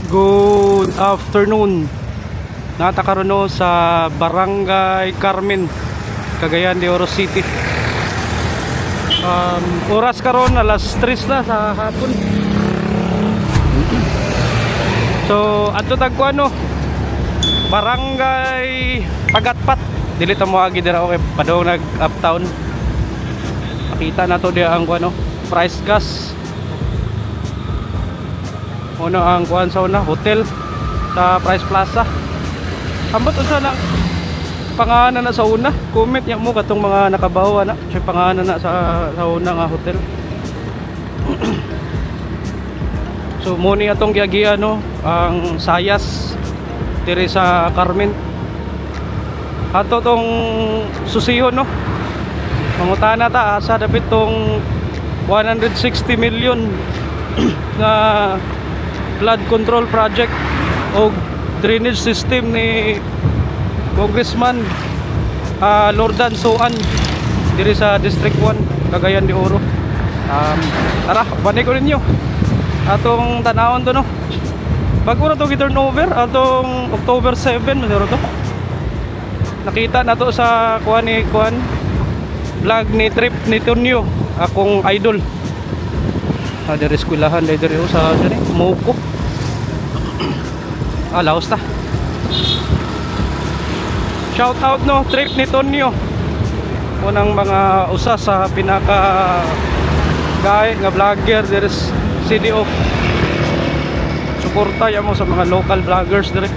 Good afternoon. Natakaroon no sa Barangay Carmen, Cagayan de Oro City. Oras karon alas 3 na sa hapon. So adto tagko ano, Barangay Pagatpat. Dili ta mo agi dira okay padong nag uptown. Makita na to dia ang ano, price gas. Ano ang kuan sa una, hotel sa Price Plaza. Ambot unsa na pangalan na sa una. Comment nya mo katong mga nakabaw na. Sa pangalan na sa una nga hotel. So mo ni atong giagian no, ang Sayas diri sa Carmen. Ato tong susihon no. Mangutana ta asa dapat tong 160 million na flood control project o drainage system ni Congressman Lordan Soan diri sa District 1 Cagayan de Oro. Tara, balik ko ninyo atong tanawon to no. Bago na to gi-turnover atong October 7 masero to. Nakita na to sa kuan vlog ni Trip ni Tonyo, akong idol. Dari eskwelahan dari sa diri Moko. Laos ta. Shout out no Trip ni Tonyo. Unang mga usa sa pinaka guy nga vlogger diri CDO. Suporta ya mo sa mga local vloggers diri.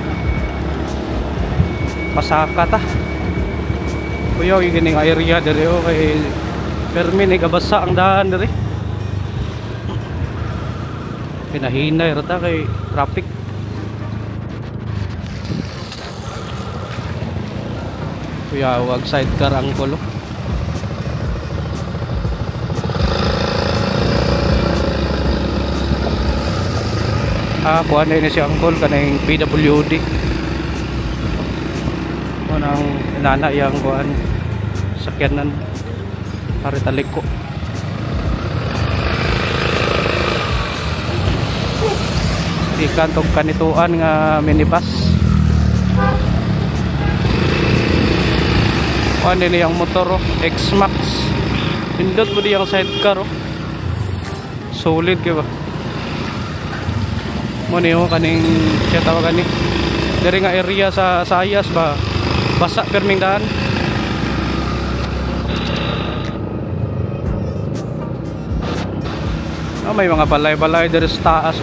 Pasaka ta. Kuya yung gining area diri o kay permi ni gabasa ang daan diri. Pinahinay rata kay traffic. Kuya wag sidecar ang kulo. Kuha na siya angkol kanang PWD. Kunang inana yang kuan sakyanan paritaliko. Ikan tong kanituan nga minibus. Ano ni yang motor X-Max. Pindot mo di yang sidecar solid kay ba. Mo ni kaning siya tawagan ni. Diri nga area sa Sayas ba basa perming daan. May mga balay-balay diri sa taas.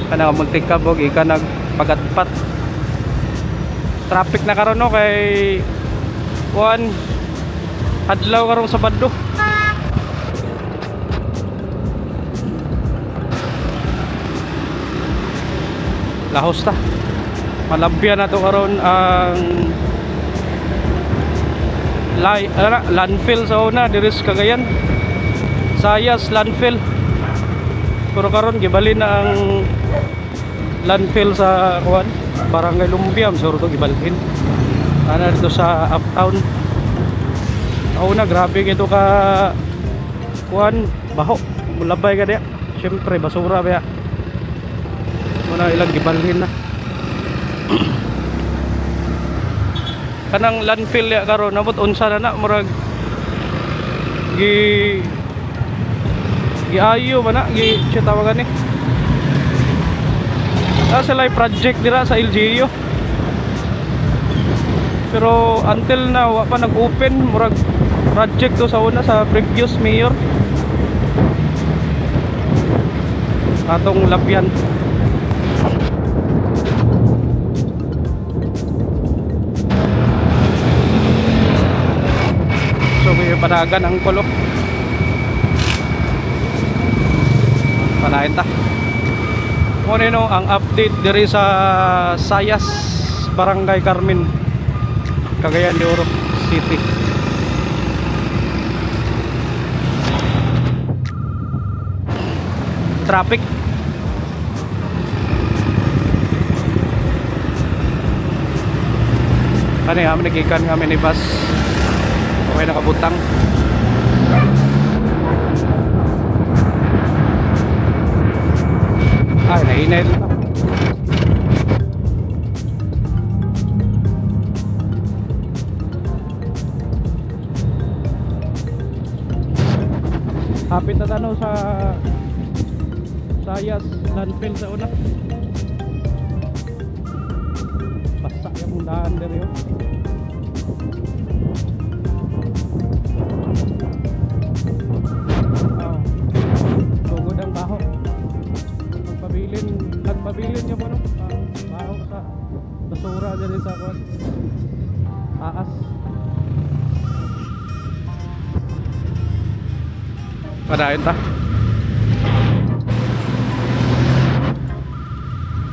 Kana multi kabog ika nagpagatpat. Traffic na karon no kay kuan adlaw karong Sabado. Lahos ta. Malabyan na to karon ang landfill sa una diri sa Cagayan. Sayas landfill. Pero karon gibalin na ang landfill sa kuan Barangay Lumbiam suro to gibalhin. Ana dito sa uptown. Una grabe gito ka kuan baho. Mulabay ka diya. Syempre basura ba. Muna ilang gibalhin na. Kanang landfill ya karon nabot unsa na murag giayo man na siya tawagan ni. Sila project dira sa LGU. Pero until now wa pa nag-open murag project to sa una sa previous mayor. Atong Labian. So may panagan ang kulo. Panahin ta. Muna no ang update diri sa Sayas Barangay Carmen, Cagayan de Oro City. Traffic. Kani kami nagikan kami ni bus. Okay nakabutang. Ay, nainay na. Hapit na tanaw sa Sayas landfill sa una. Basta yung daan dere yun. Tugod ang baho. Nagpabilin niya mo no? Baho sa basura dere sa kwan. Taas. Padayon ta.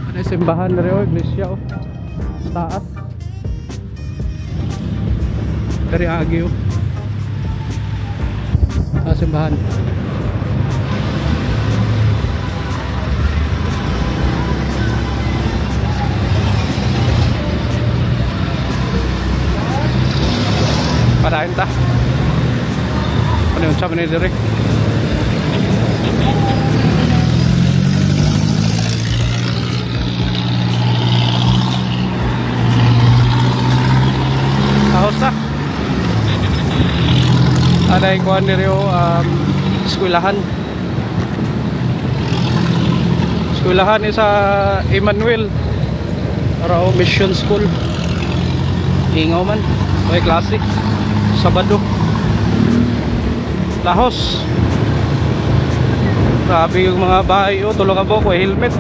Ano yung simbahan na rin, iglesia oh. Taas. Dari agi oh. Simbahan. Padayon ta. Ano yung sabi ni Derek? Ahosa. Ada ikuan diri eskwelahan. Eskwelahan sa Emmanuel. Rao Mission School. Ingaw man. May klase. Sabado. Lahos. Grabe yung mga bahay oh, tulong ako ko helmet.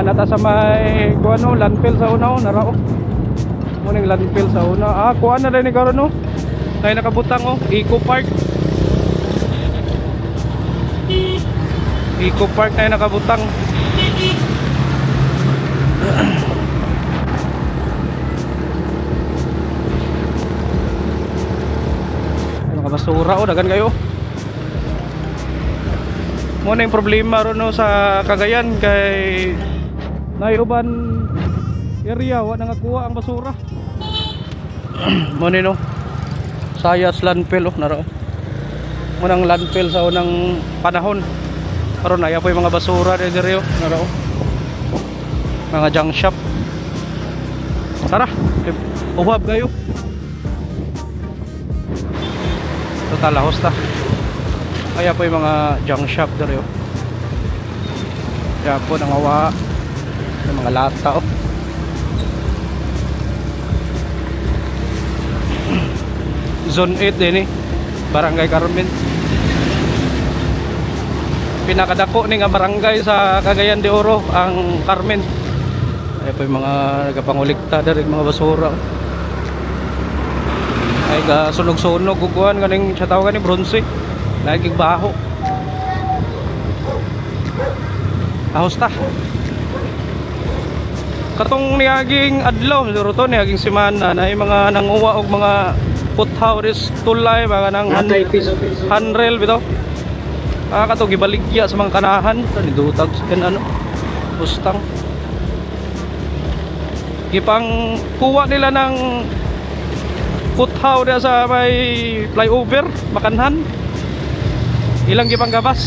Nata sa may kuano landfill sa una narao. Muning landfill sa una. Kuan na rin ni karon no. Nay nakabutang oh, Eco Park. Eco Park na nakabutang. Ano ka basura oh, dagan kayo. Muna yung problema ron no, sa Cagayan kay naiuban area wa nangakuha ang basura. Muna no Sayas landfill oh, naro. Munang landfill sa unang panahon. Karon aya po yung mga basura dire oh, naro. Mga junk shop. Tara, uhab kayo. Total lahos ta. Kaya po yung mga junk shop dere oh. Kaya po nangawa ng mga lata oh. Zone 8 din eh. Barangay Carmen. Pinakadako ni nga barangay sa Cagayan de Oro ang Carmen. Kaya po yung mga nagapangulikta dere mga basura oh. Ay ga sunog-sunog guguan kaning sa tawag ni bronze. Naging baho. Ahos ta. Katong niaging adlaw siguro to niaging semana na yung mga nanguwa og mga puthaw ris tulay mga nang handrail bitaw. Kato gibaligya sa mga kanahan ni dutag sa ano bustang. Gipang kuha nila ng puthaw dia sa may flyover Makanhan. Ilang gipang gabas.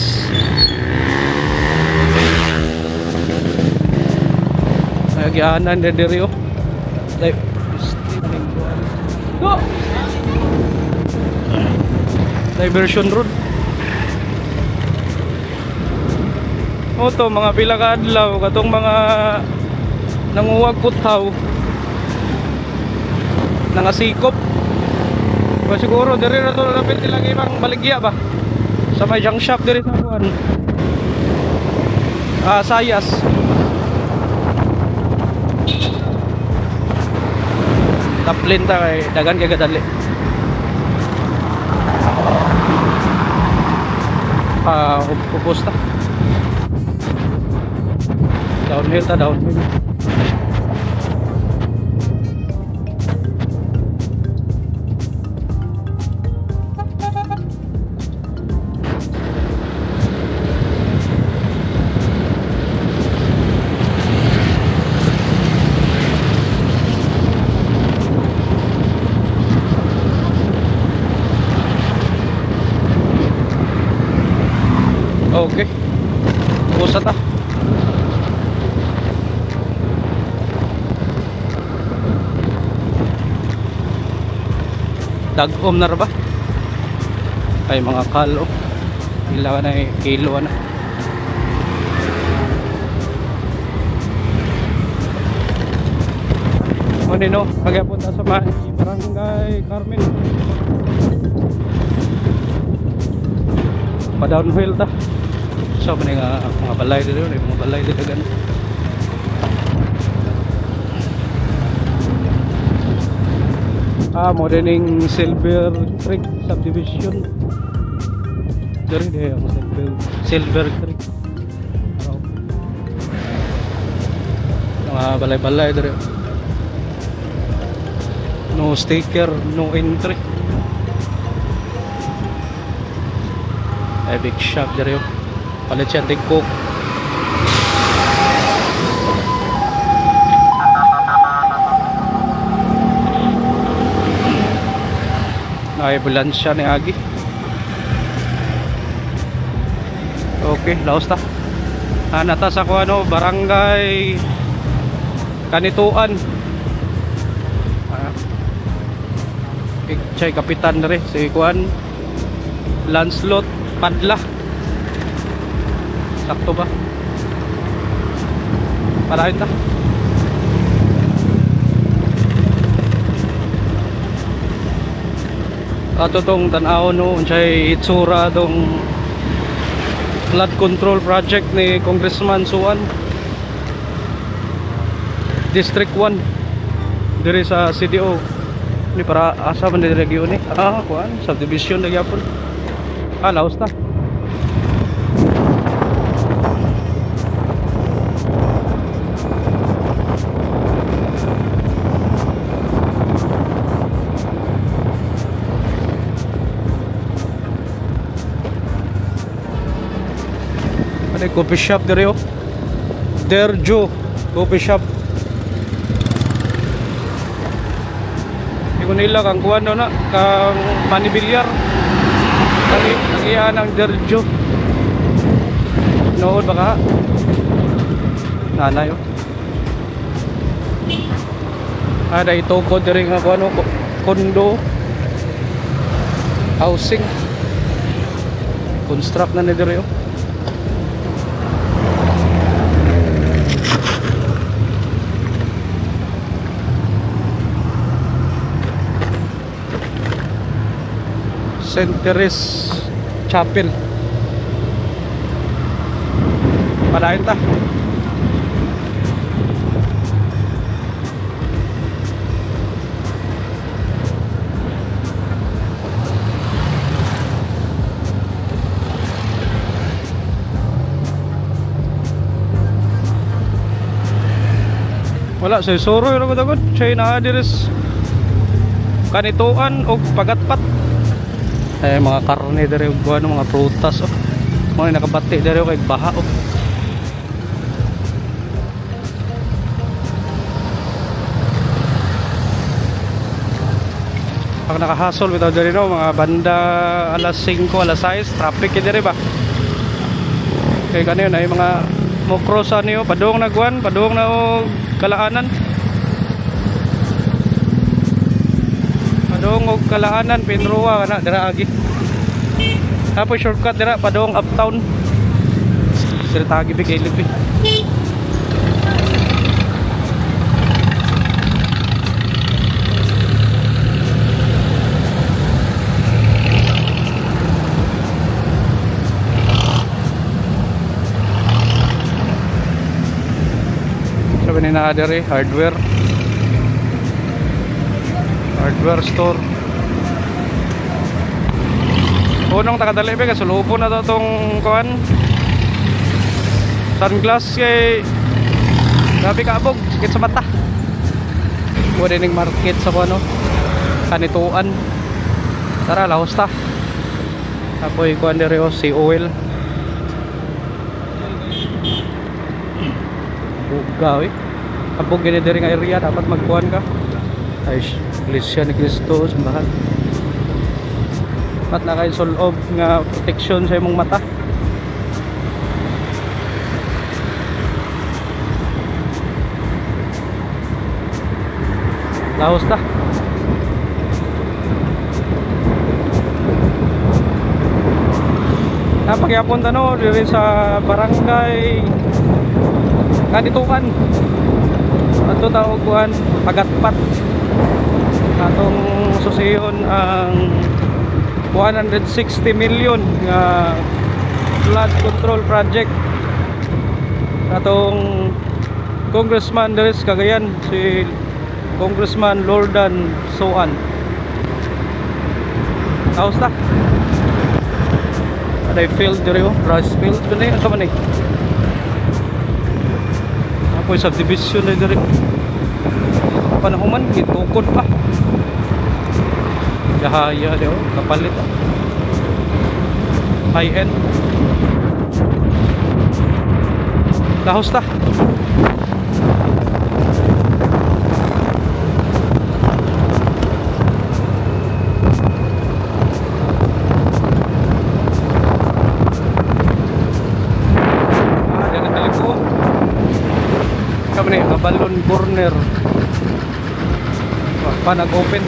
Nagyanan diri oh. Go. Diversion road. Oto mga pila ka adlaw katong mga nanguwag puthaw. Nangasikop. Ba siguro diri na to lapit ilang ibang baligya ba. Sa may junk shop diri sa kuan. Sayas. Taplin ta kay dagan kay gadali. Pupus ta. Downhill ta, downhill. Okay. Pusa ta. Dagom na ba? Ay mga kalo. Ilaw na kilo na. Nino, pagpunta sa Barangay Carmen. Pa downhill ta. So mani nga mga balay dito, mga balay dito gan. Mo dining Silver Creek subdivision. Dari dia ang Silver Creek. Mga balay-balay dito. No sticker, no entry. Ay big shop dito. Palit siya tig cook. Ay ambulansya ni Agi. Okay, laos ta. Nata sa ko ano, Barangay Kanituan. Chay kapitan na rin si Kuan Lancelot Padla. Sakto ba? Parahin ta. Ato tong tanaw no unsay itsura tong flood control project ni Congressman Suan District 1 diri sa CDO ni para asa man diri region ni kuan subdivision na gyapon. Laos ta. Ada coffee shop diri oh. Derjo coffee shop. Kung nila kang kuwan na kang manibilyar ang iya ng Derjo noon baka nanay ada ito ko diri nga kuwan kondo housing construct na ni diri St. Teres Chapel. Palain ta. Wala sa soro yung nagod-agod. Siya na diris Kanituan o Pagatpat. Ay mga karne dere ug ano mga prutas oh. Mga nakabati dere kay baha oh. Pag nakahasol bitaw dere no mga banda alas 5 alas 6 traffic dere ba. Kay kanin ay mga mo cross ano padung nagwan padung na og Kalaanan. Padung og Kalaanan Pinrua kana dira agi. Tapos shortcut dira padung uptown. Dira tagi bigay lipi. Sabi ni na dere hardware store. Unong takadali ba kasulupo na to tong kuan sunglass kay grabe kaabog sakit sa mata. Wala ning market sa kuno Kanituan. Tara lahos ta. Apoy kuan dere si oil. Bugaw eh. Abog gini diri nga area dapat magkuhan ka. Ay, Iglesia ni Cristo sambahan. Dapat na kay sulob nga protection sa imong mata. Laos ta. Napagyapon ta no diri sa barangay Kaditukan. Ato tawag kuan Pagatpat. Atong susiyon ang 160 million nga flood control project. Atong Congressman diri sa Cagayan, si Congressman Lordan Soan. How's that? Aday field diri oh, rice field dili ang kaman eh. Apoy subdivision diri. Panahuman gitukod pa. Yahaya dio kapalit. High end. Lahos ta. Kami ni Balon Corner. Pa nag-open.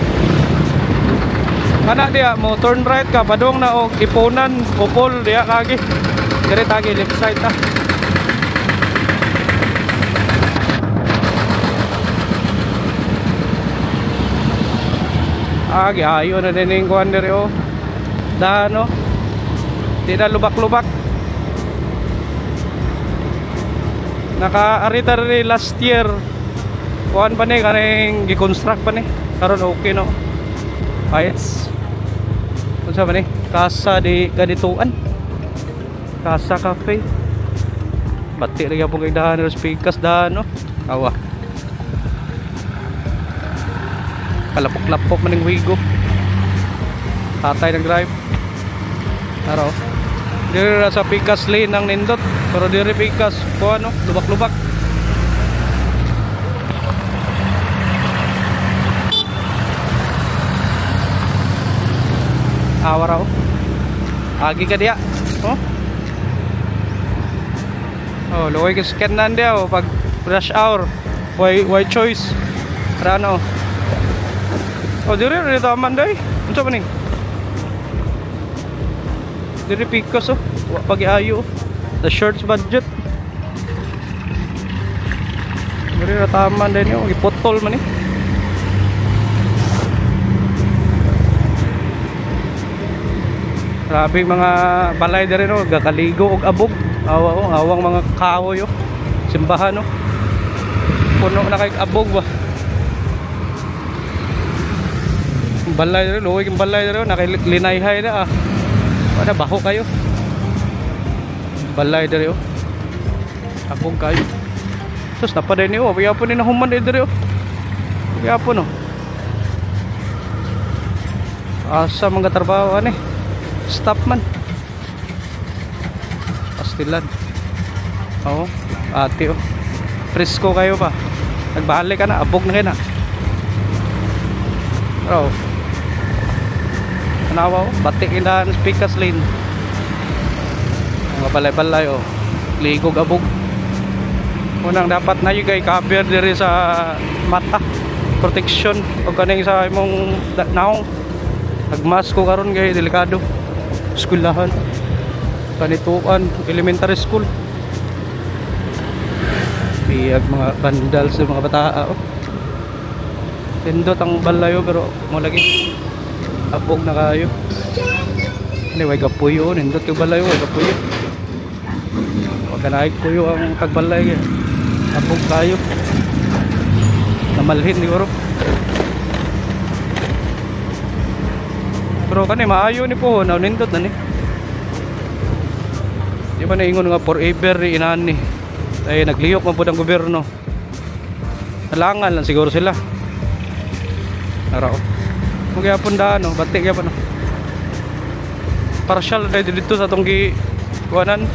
Kana dia mo turn right ka padong na og Iponan, Opol dia kagi. Dire tagi left side ta. Agi ayo na dining kuan dire oh. Dano. Di na lubak-lubak. Naka-arita rin last year. Kuhan pa ni, kaning gi-construct pa ni. Karon okay no. Ayos. Ano sa ba ni? Casa di Kaditukan. Casa Cafe. Bati rin po kay dahan ng speakers dahan no. Awa. Kalapok-lapok maning wigo. Tatay ng drive. Araw. Diri sa Pikas lane ng nindot. Pero diri Pikas ko ano, lubak-lubak. Awaraw. Agi ka diya. Oh. Oh, luway ka scan nan diya oh, pag rush hour. Why choice. Rano. Oh, diri taman day. Unsa man ni? Diri Pikas oh, pag-iayo the shorts budget. Diri rataman din yo, ipotol man ni. Grabe mga balay diri no, gakaligo og abog. Awa oh, awang mga kahoy yo. Simbahan no. Puno na kay abog ba. Balay diri, luway kang balay diri, nakailinayhay na ah. Wala baho kayo. Balay diri oh. Abog kayo. Sus napaday niyo, kaya po ni nahuman diri oh. Kaya po no. Asa mga trabaho ani? Stop man. Pastilan. Oo, ate oh. Presko kayo pa. Nagbalik ka na, abog na kayo na. Bro. Nawa oh, batik indahan Pikas lane. Mga balay-balay oh. Ligog abog. Unang dapat na yung kay cover diri sa mata. Protection o kaning sa imong naong. Nagmask ko karon kay delikado. Eskwelahan. Kanituan, elementary school. Biyag mga bandal sa mga bata oh. Tindot ang balayo pero mo lagi abog na kayo. Anyway, kapuyo, nindot yung balay, kapuyo. Huwag ka naik puyo ang kagbalay. Abog kayo. Namalhin, di bro. Pero kani, maayo ni po, nindot na ni. Di ba naingon nga forever ni inahan ni. Ay, nagliyok man po ng gobyerno. Nalangan lang siguro sila. Narao. Kaya pundaan no, batik ya pa no. Partial dito sa atong gi kuanan.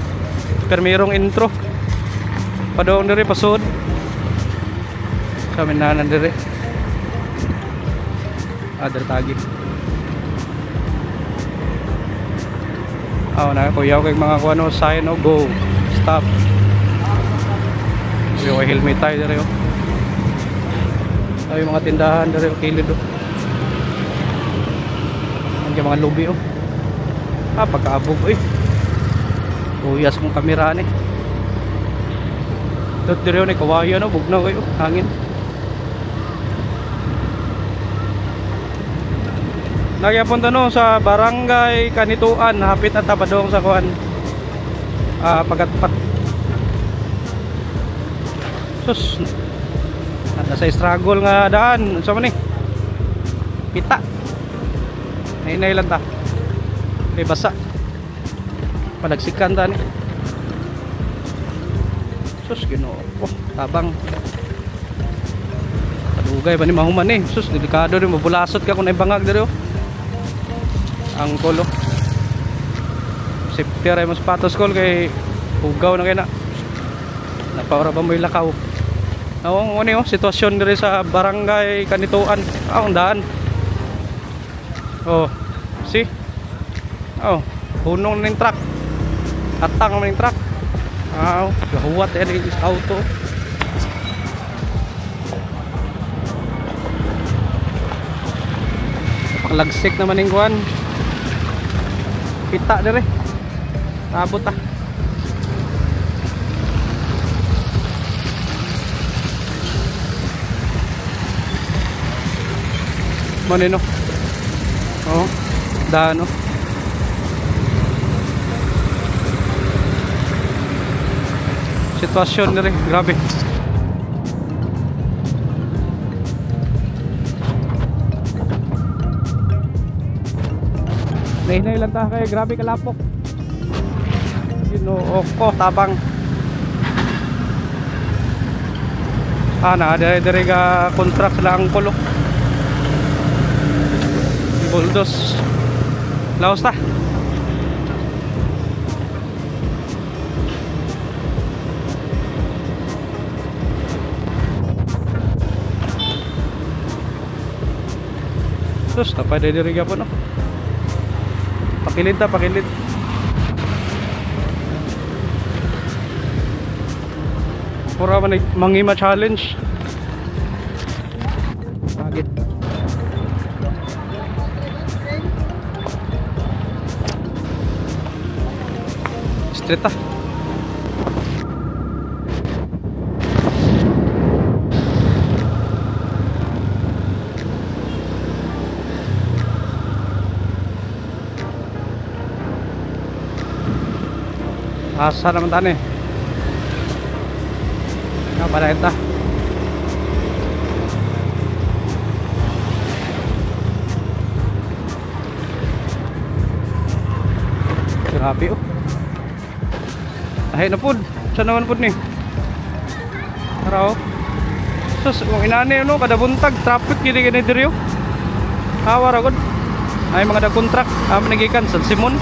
Permirong intro. Padong diri pasod. Sa minanan diri. Adder tagi. Aw na kuyaw kay mga kuano sign o go. Stop. Yo helmet tayo diri oh. Ay mga tindahan dari kilid oh. Ang mga lubi oh. Pagkaabog eh. Uyas kong kamera ni. Dot dire ni kawayan no, bugnaw kayo, hangin. Nagyapunta no sa barangay Kanituan, hapit na tapadong sa kuan. Pagatpat. Sus. Nasa struggle nga daan, sa man ni. Pita. Nay lang ta. May basa. Panagsikan ta ni. Sus Ginoo. Oh, tabang. Kadugay ba ni mahuman ni? Sus, delikado rin mabulasot ka kung naibangag diri oh. Ang kolo. Safety ray mo sapatos kol kay ugaw na kay na. Napaora ba mo ilakaw? Ang ano oh, sitwasyon diri sa barangay Kanituan. Ang daan. Oh, see? Oh, punong ning truck. Atang ning truck. Gahuwat yan yung auto. Paklagsik naman yung kuhan. Pita dire. Abot ah. Manino. Oh, daan oh. Sitwasyon nire, grabe. Nahinay lang tayo kayo, grabe kalapok. Ginoo ko, tabang. Dire ka contract sila ang kulo. Buldos. Laos ta. Sus, tapay diri po no. Pakilid ta, pakilid. Pura man mangima challenge. Agit. Straight ta. Asa naman tani. Pala ita. Grabe oh. Ahay na pud. Saan naman pud ni? Araw. Sus, kung inani no, kada buntag traffic gini diri oh. Hawar agad. Ay mga da-contract nagikan San Simon.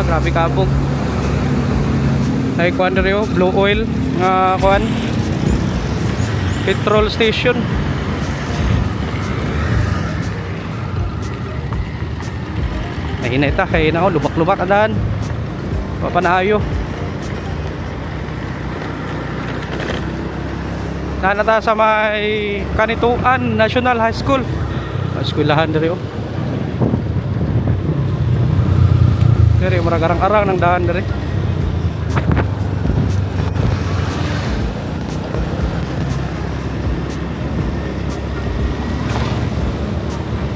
Grabe kabog. Ay kuan diri oh, Blue Oil nga kuan. Petrol station. Ay hinay ta kay na oh, lubak-lubak adaan. Papanaayo. Nanata sa may Kanituan National High School. Eskwelahan diri oh. Diri murag arang-arang ng daan diri.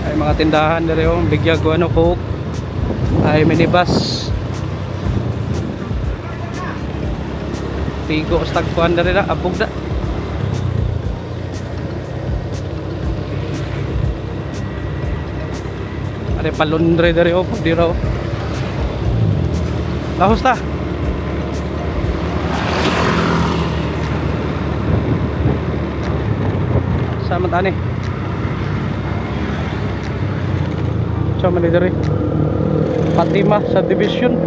Ay mga tindahan diri oh, bigyag ano Coke. Ay minibus. Tigo stag kuan diri na abog da. Ada palundre diri oh, di raw. Lahos ta. Sama tani. Sama ni diri. Fatima Subdivision.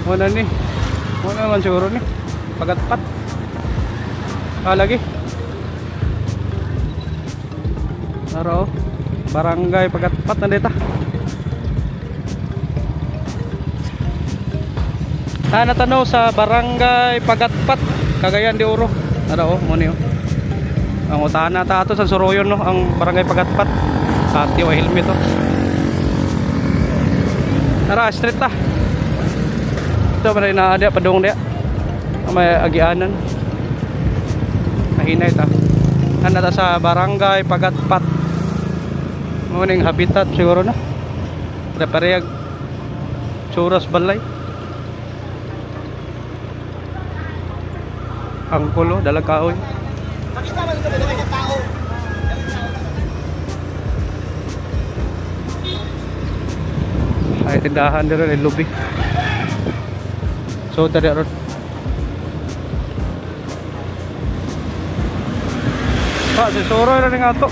Mana ni? Mana man siguro ni? Pagatpat. lagi. Naro, barangay Pagatpat na dita. Natanaw sa barangay Pagatpat, Cagayan de Oro. Naro, mo niyo. Ang utahan na ta ato sa Soroyon no, ang barangay Pagatpat. Ati o helmet to. Nara, street ta. Ito pa rin na ada padung dia. May agianan. Mahinay ta. Nata sa barangay Pagatpat. Muning habitat siguro na. Ada parehag Suras balay. Ang kulo dalag kahoy. Makita man ito ng tao. Ay tindahan dito ng lobby. So tadi ron. Pak si Soroy na nga to.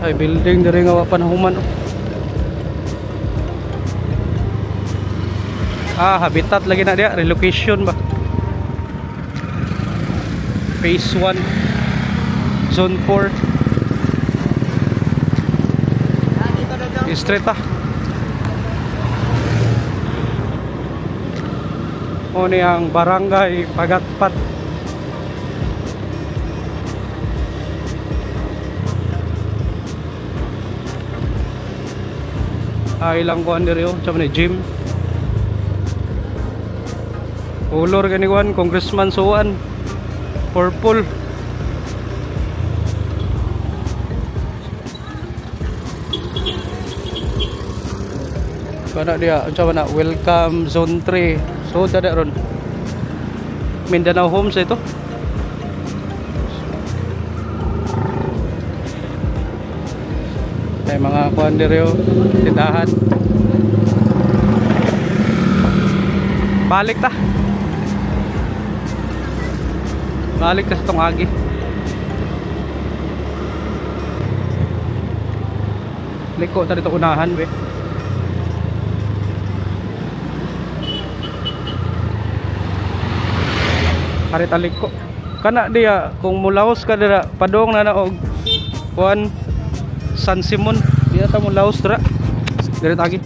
Ay building dari nga panahuman. Habitat lagi na dia, relocation ba. Phase 1 Zone 4 straight o ni ang barangay Pagatpat. Ilang kuan diri o sa gym. Color gani kuan Congressman Suwan purple. Kana dia unsa man na welcome zone 3. So tada ron Mindanao Homes ito. Ay mga kuan diri o tindahan. Balik ta. Balik ka sa tong agi. Liko ta dito unahan be. Karita liko. Kana dia kung mulaos ka dira padong na og kuan San Simon. Dia ta mulaos dira. Diri tagi.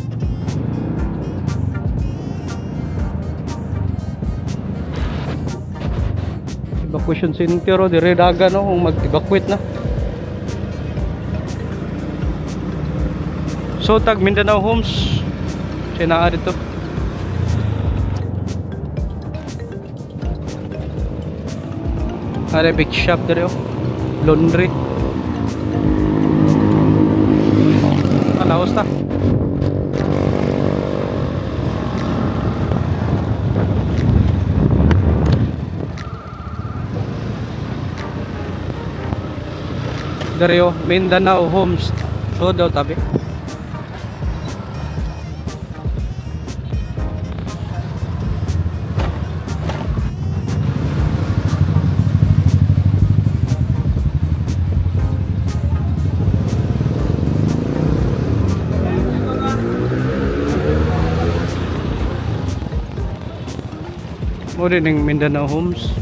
Evacuation center o dire daga no kung mag-evacuate na. So tag Mindanao Homes sinaa dito. Ada big shop dire o. Laundry. Laos ta. Dario Mindanao Homes. So daw tabi. Mo din ng Mindanao Homes.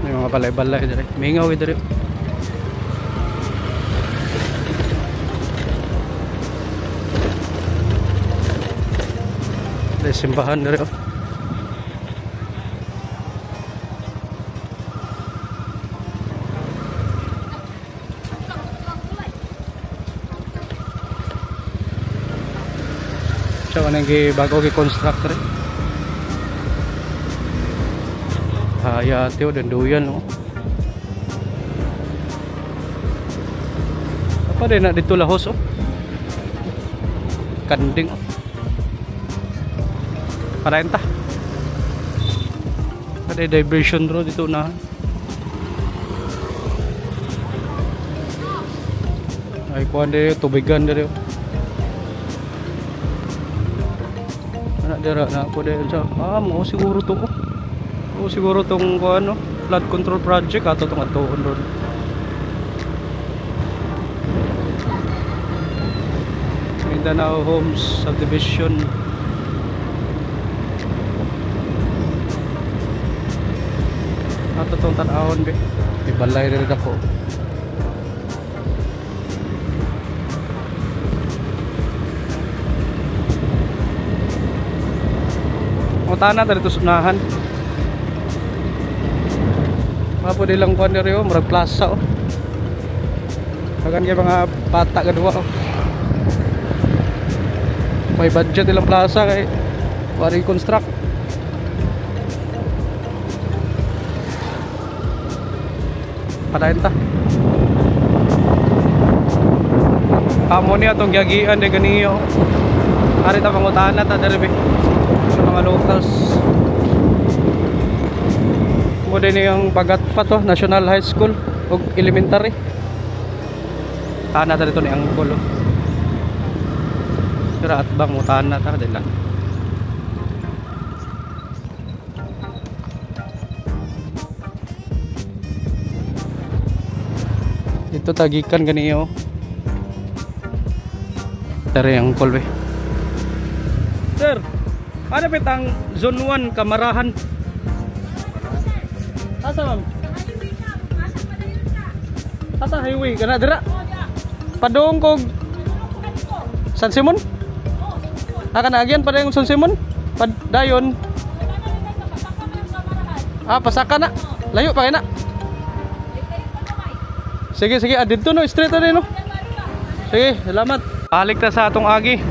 May mga balay-balay dire. Mingaw dire. May simbahan dire. Siya nang bago gi-construct rin. Hayati o danduyan o. Apa din na dito lahos o. Kanding o. Parenta. Ada diversion road dito na. Ay kuan dito tubigan dito. dira na po dahil sa mo siguro to. O siguro tong ano, flood control project ato tong atoon ron. Mindanao Homes Subdivision. Ato tong tan-awon be. Ibalay rin ako. Utana ta dito sunahan. Mapo nilang kuan diri oh, murag plaza oh. Kagan kay mga bata kadua oh. May budget nilang plaza kay wari construct. Padayon ta. Amo niya tong giagian de ganiyo. Ari ta pangutana ta diri sa mga locals. Mo din yung Pagatpat to, National High School ug elementary. Tana ta dito ni ang kulo. Sira at bang utana ta dila. Dito tagikan ganiyo. Dari ang kulbe. Sir, ano pitang Zone 1 Kamarahan? Asa ma'am? Asa highway? Kana dira? Padung kog San Simon? Akan agyan pada yung San Simon? Padayon? Pasaka na? Layo pa kaya na? Sige, sige. Dito no, straight na no? Sige, salamat. Balik ta sa atong agi.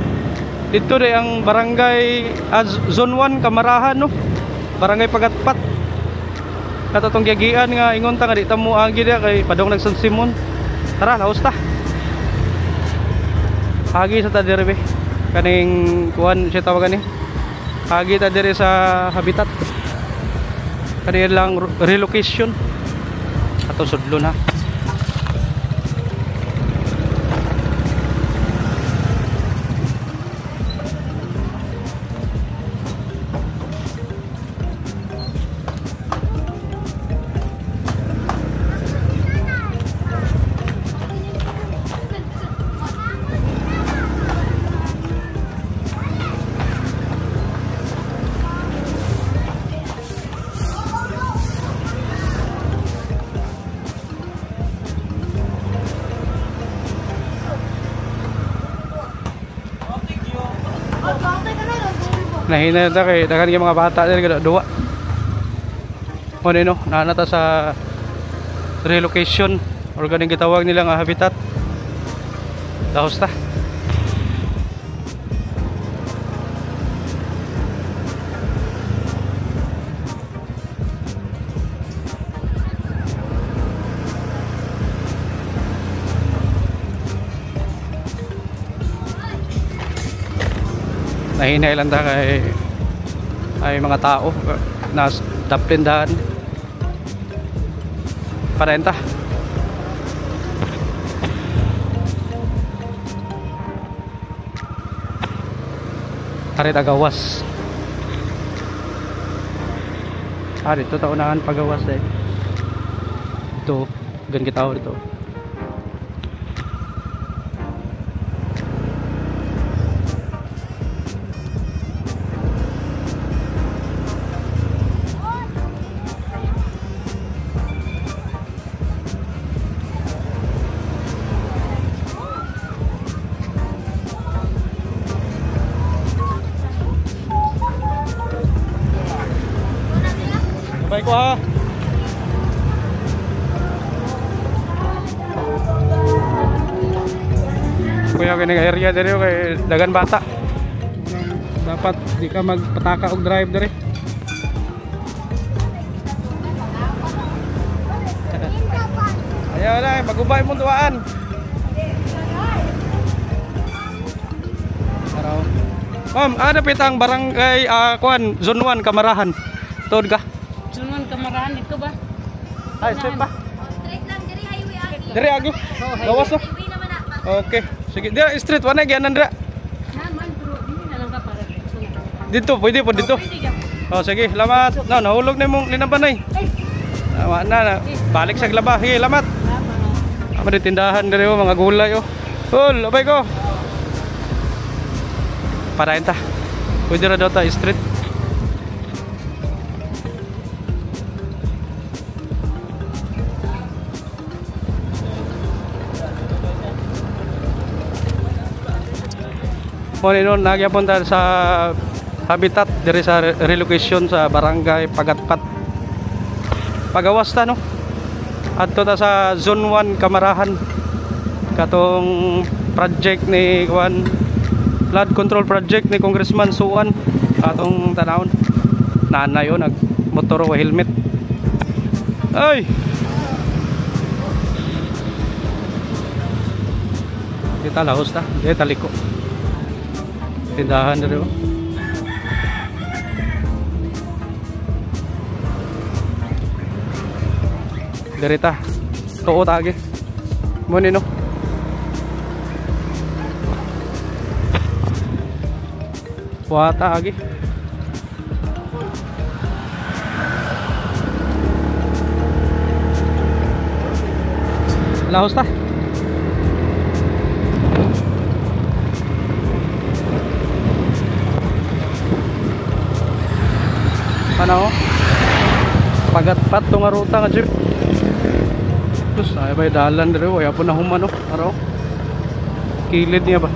Dito rin ang barangay Zone 1 Kamarahan no? Barangay Pagatpat. Katatong giagian nga ingon ta nga di ta mo agi dia kay padong nag San Simon. Tara, laos ta. Agi sa ta diri be. Kaning kuan siya tawagan ni. Agi ta diri sa habitat. Kani lang relocation. Ato sudlo na. Nahina ta kay dagan kay mga bata diri kada duwa. Mo no, nanata sa relocation or ganing gitawag nila nga habitat. Daos ta. Nahinay lang ta kay ay mga tao na taplindahan para enta hari tagawas dito taunahan pagawas dahil ito gan kita dito. Baik ko ha. Kuya kini area diri kay dagan bata. Dapat di ka magpataka og drive diri. Ayaw na, magubay mo tuwaan. Araw. Ma'am, ada pitang barangay kuan Zone 1 Kamarahan. Tuod ka. Zone 1 Kamarahan ito ba? Ay, straight pa. Straight lang, diri highway agi. Diri agi. Gawas no. Highway naman na. Okay. Sige, dira street wana gyanan dira. Naman pero hindi na lang ka para diretso na. Dito, pwede po dito. Oh, sige, lamat. No, nahulog na mong linabanay. Tama na. Balik sa glaba. Sige, lamat. Apa di tindahan dari mga gulay oh. Hul, abay ko. Parahin ta. Pwede ra daw ta street. Muna nun, nagyapon tayo sa habitat diri sa relocation sa barangay Pagatpat. Pagawas ta no. Adto ta sa Zone 1 Kamarahan. Katong project ni Juan, flood control project ni Congressman Suan. Atong tanawon. Nanay yo nag motor o helmet. Ay. Kita lahos ta, kita liko. Tindahan dito. Derita. Tuot agi. Mo ni no. Wata agi. Lahos ta. Ano? Pagatpat to nga ruta nga jeep. Terus ay bay dalan dire way apo na humano araw. Kilid niya ba?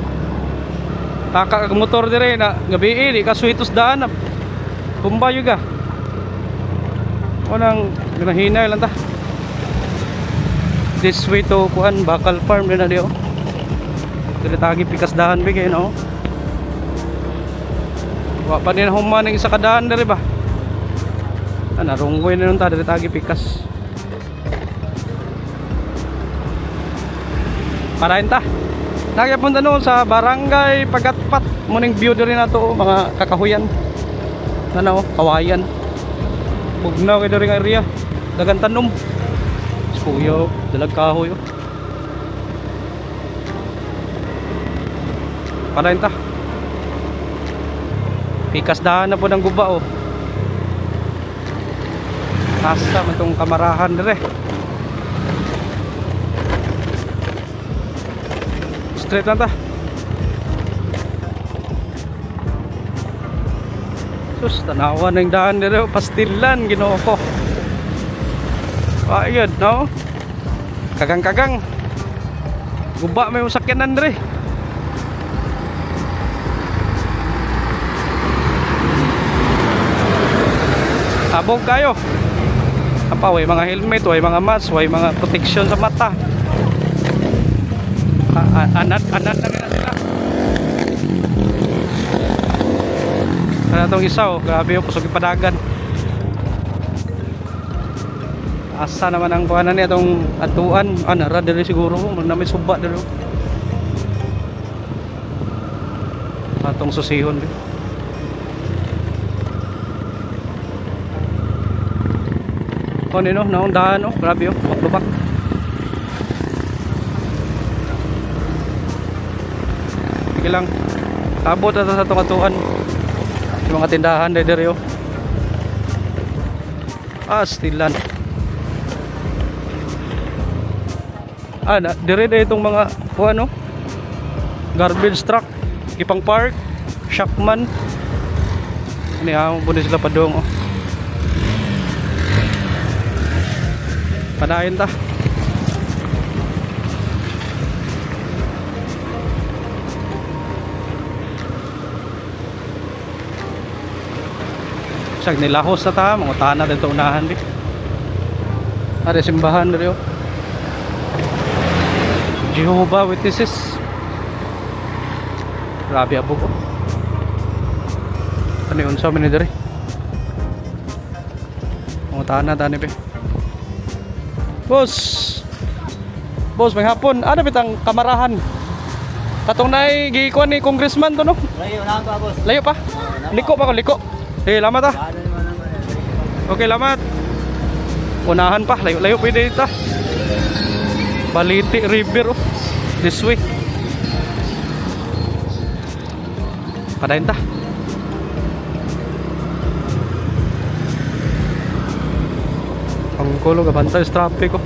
Taka kag motor dire na gabi di kasuitos daan. Kumbayo ga. Unang ginahinay lang ta. This way to kuan Bakal Farm din na dio. Dire tagi pikas dahan bigay no. Wa pa din human ng isa ka daan dire ba? Narunggoy na nun ta dari tagi pikas. Parahin ta. Nagyapunta noon sa barangay Pagatpat. Muning view din nato mga kakahuyan. Ano, kawayan. Bugnaw kay dari area. Dagan tanom. Suyo, dalag kahoy. Parahin ta. Pikas dahan na po ng guba oh. Asa man tong Kamarahan dire. Straight lang ta. Sus, tanawan ng daan dire, pastilan Ginoo ko. Ayun, no? Kagang-kagang. Guba may usakyanan dire. Abog kayo. Apa, way mga helmet, way mga mask, way mga protection sa mata. Anat na nga sila. Ano itong isa oh, grabe yung pusog ipadagan. Asa naman ang kuhanan niya itong atuan. Nara dali siguro, namin suba dali. Atong susihon din. Oh, nino, naundahan oh, grabe oh, lubak. Sige lang. Abot ata sa tungatuan. Yung mga tindahan dere oh. Stilan. Dire itong mga ano? Garbage truck, Kipang Park, Shakman. Ini ang puno sila padong oh. Padayon ta. Sag nilahos na ta, mga tanah dito unahan di. Are simbahan dito. Jehovah Witnesses. Grabe abog. Ano yun sa amin dito? Mga tanah tani pe. Boss, may hapon. Ano bitang Kamarahan? Katong nai gikuan ni Congressman to no? Layo na ba, boss? Layo pa? Liko pa ko, liko. Lamat ah. Okay, lamat. Unahan pa, layo pwede dito. Baliti River oh. This way. Padayon ta. Ang kulo gabantay sa traffic ko.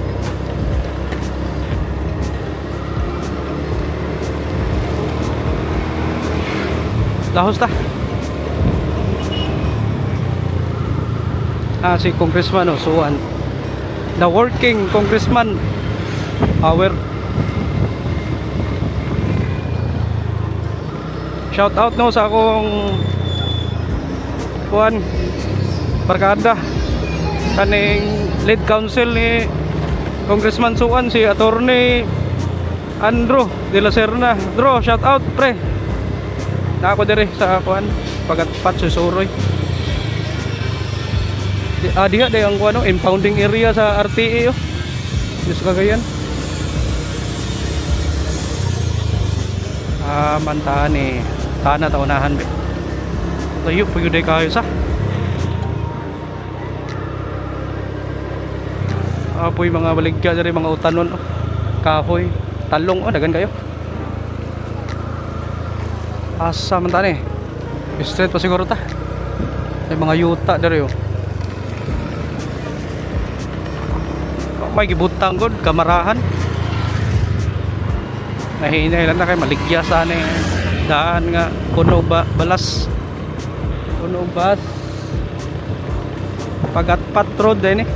Lahos ta. Si Congressman Suwan. The working Congressman Power. Shout out no sa akong kuan barkada kaning lead counsel ni Congressman Suwan, si Attorney Andrew de la Serna. Bro, shout out pre. Na ako dire sa kuan pagatpat susuroy. Diha day ang kuan impounding area sa RTA Diyos Cagayan. Mantahan eh tana taunahan be. Layo po yun kayo sa apoy mga baligya dari mga utanon kahoy talong dagan kayo asa man tani straight pa siguro ta may mga yuta dari may gibutang god kamarahan nahinay lang na kay maligya sana daan nga puno balas puno bas pagatpat road din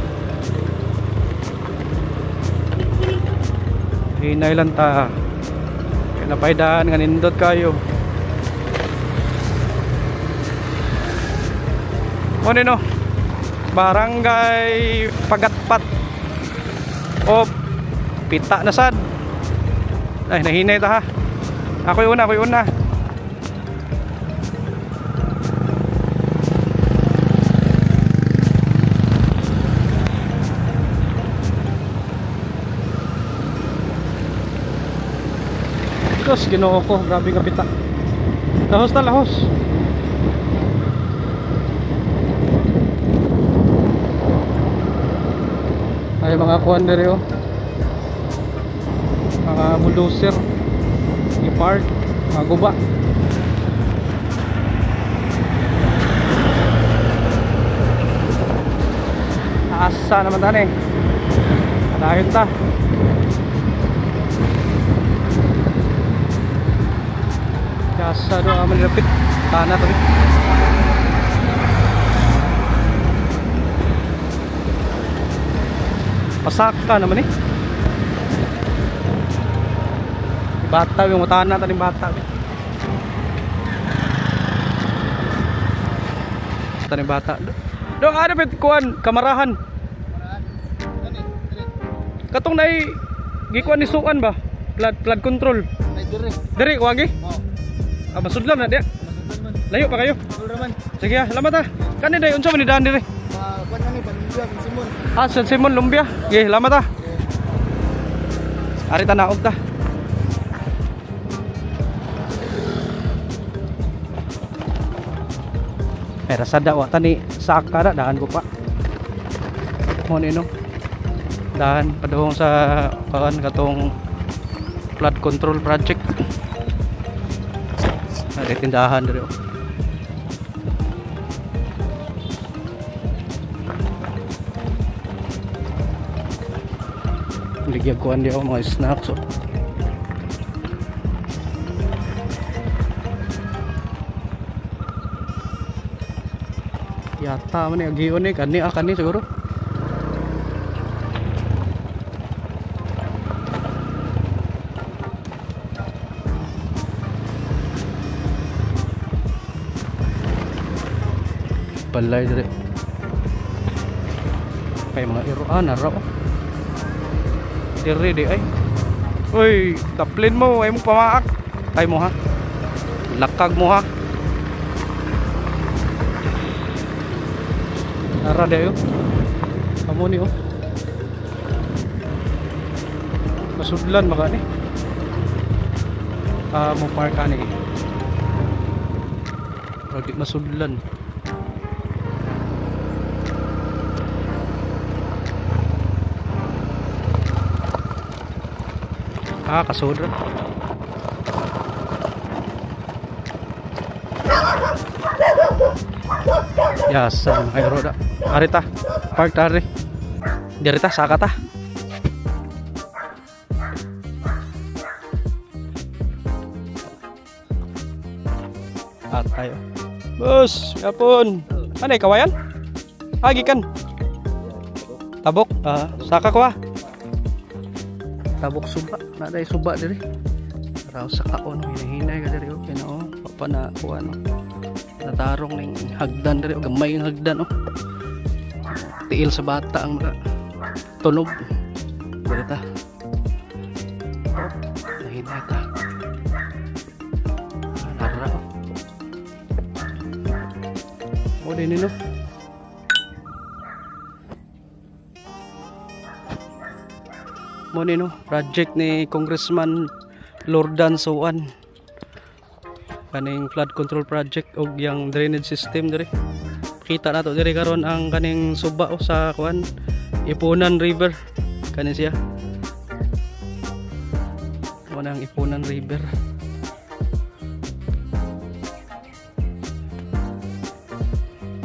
hinay lang ta kinapay daan nga nindot kayo ano no barangay pagatpat o pita na sad ay nahinay ta ha ako yung una Diyos, ginoo ko, grabe nga pita lahos na lahos ay mga kuhan na rin mga bulldozer i-park, mga guba asa naman tani dahil ta asa doon aman nilapit tanah to pasaka naman bata yung utana taning bata taning bata do ada pet kuan kamarahan katong nay gikuan ni Suan ba flood control diri wagi masudlan na dia layo pa kayo sige salamat kani day unsa man ni daan diri kuan nani Lumbia Simon San Simon Lumbia ge salamat ari ta naog ta pero sada wa tani saka na daan ko pa mo ni no daan padung sa kuan katong flood control project ada tindahan dari ligyakuan dia mga snacks yata man ni agion ni kani siguro balay dire kay mga iroan araw dire di ay oy taplin mo ay mo pamaak ay mo ha lakag mo ha ara dayo amo ni masudlan maka ni mo park ani di masudlan kasudra yasa mga roda arita park tari Dirita saka ta. At tayo. Bus, yapon. Ano kawayan? Agi kan. Tabok, saka ko ah. Tabok suba, naday suba diri. Raw saka ko no hinahinay ka diri okay na oh. Papa na ko ano. Natarong ning hagdan diri, gamay yung hagdan oh. Tiil sa bata ang mga tunog. Diri ta. Nahinay ta. Nara oh. Mo din no. Mo ni no, project ni Congressman Lordan Suan. Kaning flood control project og yang drainage system diri. Kita nato diri karon ang kaning suba sa kuan Ipunan River. Kani siya. Mo nang Ipunan River.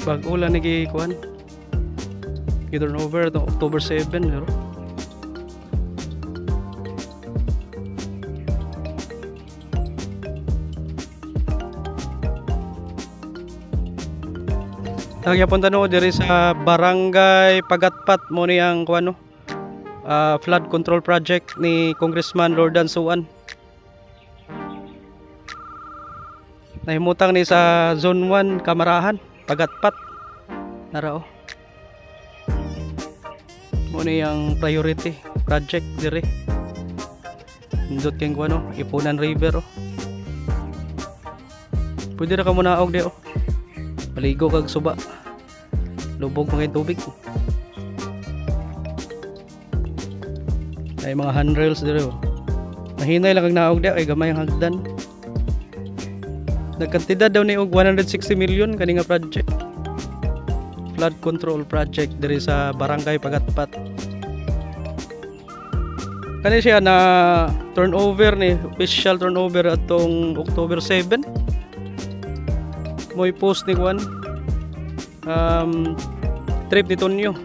Bag-ulan ni kuan. Turnover to October 7 pero Nagyapon tano diri sa Barangay Pagatpat mo ni ang kuano flood control project ni Congressman Lordan Suan. Nahimutang ni sa Zone 1 Kamarahan, Pagatpat. Narao. Mo ni ang priority project diri. Indot keng kuano Ipunan River oh. Pwede ra ka muna og di oh. Maligo kag suba. Lubog mga tubig. Ay mga handrails dito. Nahinay lang kag naog di ay gamay ang hagdan. Nagkantidad daw ni og 160 million kani nga project. Flood control project diri sa Barangay Pagatpat. Kani siya na turnover ni official turnover atong October 7. Mo'y post ni Juan trip ni Tonyo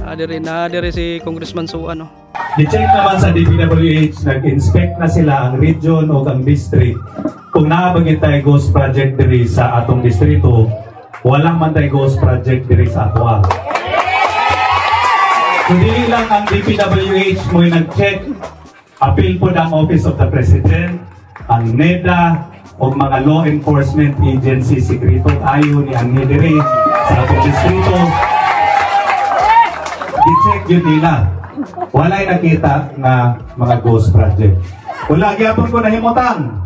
adiri si Congressman Suan no? I-check naman sa DPWH, nag-inspect na sila ang region o ang district kung naabagin tayo ghost project diri sa atong distrito, walang man tayo ghost project diri sa atwa. Hindi lang ang DPWH mo'y nag-check, appeal po ng Office of the President, ang NEDA o mga law enforcement agency sekreto tayo ni ang diri sa atong distrito. I-check yun nila. Wala'y nakita na mga ghost project. Kung lagi apon ko nahimutang.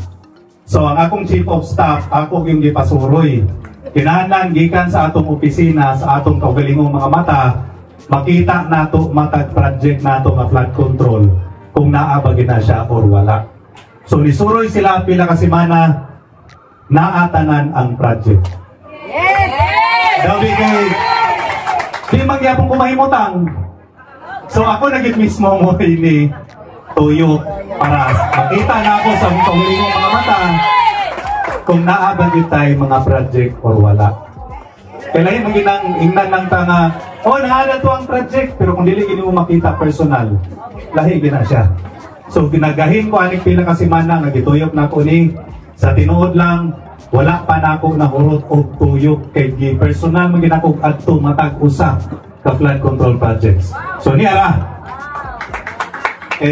So ang akong chief of staff, ako yung gipasuroy. Kinahanglan gikan sa atong opisina, sa atong kaugalingong mga mata, makita nato matag project nato nga flood control kung naabagin na siya or wala. So nisuroy sila pila ka semana, naatanan ang project. Yes! Dabi kay di magyapon ko mahimutang. So ako naging mismo mo ini tuyo para makita na ako sa kaugalingong mga mata kung naabagin tayo mga project or wala. Kailangan maginang ingnan ng tanga, oh naada to ang project, pero kung dili gini mo makita personal, lahi gina siya. So ginagahin ko aning pila ka semana nga gituyok na ko ni sa tinuod lang wala pa na ako nahurot og tuyok kay personal man ginako adto matag usa ka flood control projects. So niya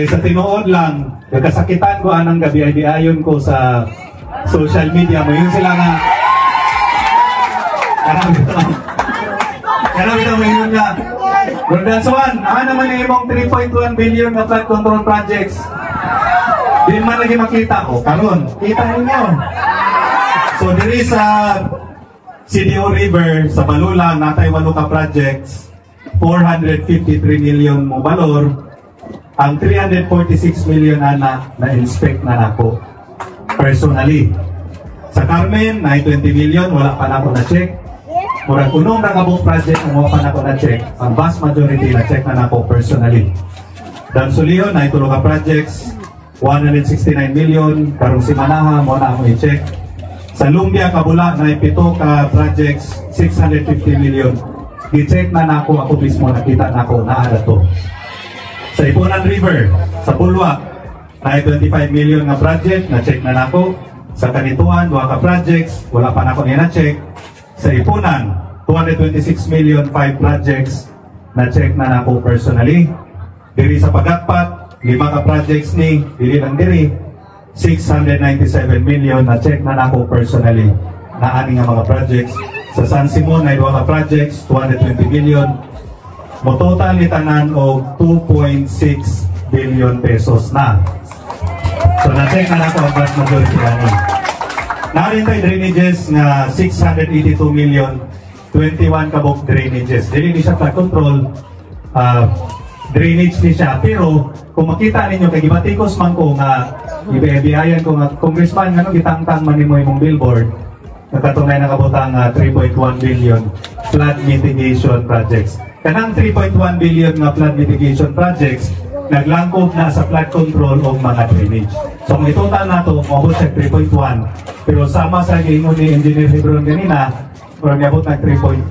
sa tinuod lang nagkasakitan ko anang gabi ay diayon ko sa social media mo yun sila nga karami na mo yun nga Lordan Suan, naman yung imong 3.1 billion na flood control projects. Di man lagi makita ko. Karon, kita ninyo. So, diri sa CDO River, sa Balulang, natay 8 ka projects, 453 million mo balor. Ang 346 million na-inspect na nako personally. Sa Carmen, na 20 million, wala pa na ako na-check. Murag unong nakabong project mo pa na ako na-check. Ang vast majority na-check na ako personally. Dan Sulion, na itulo ka projects, 169 million. Karong Simanaha, mo na ako i-check. Sa Lumbia, Kabula, na 7 ka projects, 650 million. i-check na nako ako mismo, nakita nako na ada to. Sa Ipunan River, sa Pulwak, na 25 million nga project, na-check na nako. Sa Kanituan, 2 ka projects, wala pa nako niya na-check. Sa Ipunan, 226 million, 5 projects, na-check na nako personally. Diri sa Pagatpat, 5 ka projects ni, dili lang diri, 697 million, na-check na nako personally na ani nga mga projects. Sa San Simon, ay 2 ka projects, 220 million. Mo total ni tanan og 2.6 billion pesos na. So na-check na nako ang vast majority gani. Narin tayo drainages nga 682 million, 21 kabok drainages. Dili ni siya flood control, drainage ni siya. Pero kung makita ninyo, kay gibatikos man ko nga, ibiyayan ko nga, congressman, nga gitangtang man ni mo imong billboard, nagkatunay na kabutang 3.1 billion flood mitigation projects. Kanang 3.1 billion nga flood mitigation projects, naglangkop na sa flood control o mga drainage. So kung itotal na ito, mabot sa 3.1. Pero sama sa gingon ni Engineer Hebron kanina, parang mabot na 3.4.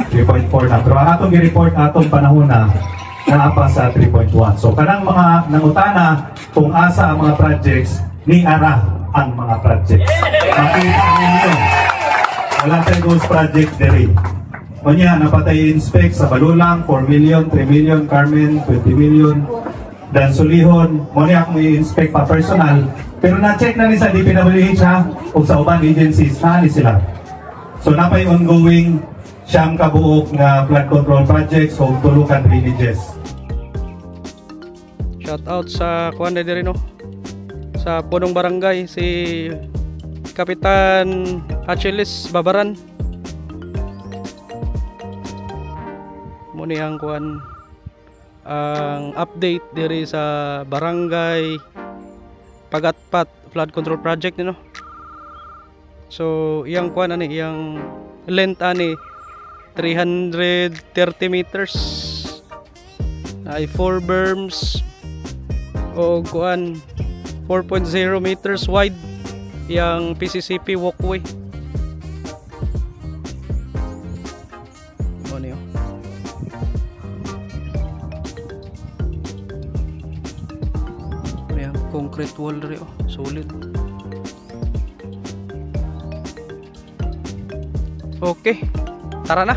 3.4 na. Pero ang atong i-report atong panahon na naapa sa 3.1. So kanang mga nangutana kung asa ang mga projects, ni ara ang mga projects. Makita ninyo, wala tayong ghost project diri. Kanya, napatay inspect sa Balulang, 4 million, 3 million, Carmen, 20 million, Dan Sulihon, muna akong i-inspect pa personal, pero na-check na ni sa DPWH ha, o sa ubang agencies, na ni sila. So napay ongoing siyang kabuok na flood control projects o tulukan drainages. Shout out sa kuan diri no. Sa punong barangay si Kapitan Achelis Babaran. Muni ang kuan ang update diri sa barangay Pagatpat flood control project no. So iyang kuan ani, iyang length ani 330 meters. Ay 4 berms o kuan 4.0 meters wide iyang PCCP walkway. Ano yun? Ayan, concrete wall rin oh, solid. Okay, tara na.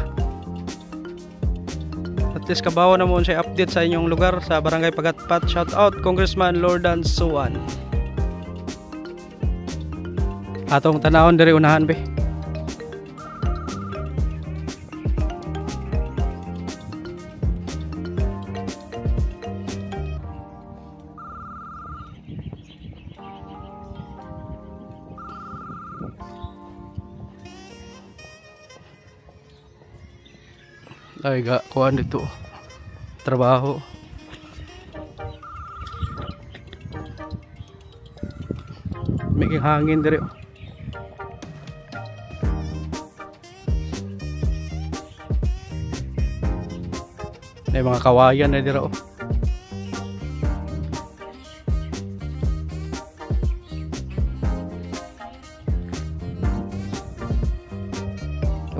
At least kabawa na mo siya update sa inyong lugar sa Barangay Pagatpat. Shout out Congressman Lordan Suwan. Atong tanahon diri unahan be. Ay ga kuan dito trabaho. May hangin diri. May mga kawayan na diri.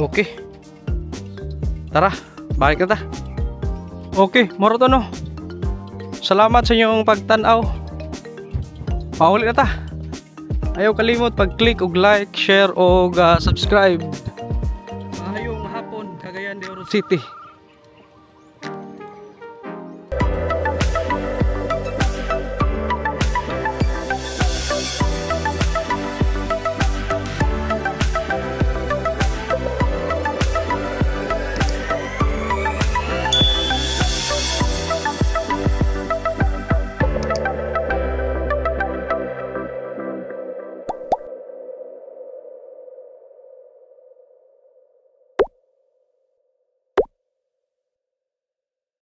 Okay. Tara, balik na ta. Okay, moro to no. Salamat sa inyong pagtanaw. Paulit na ta. Ayaw kalimot pag-click og like, share og subscribe. Ayong hapon, Cagayan de Oro City.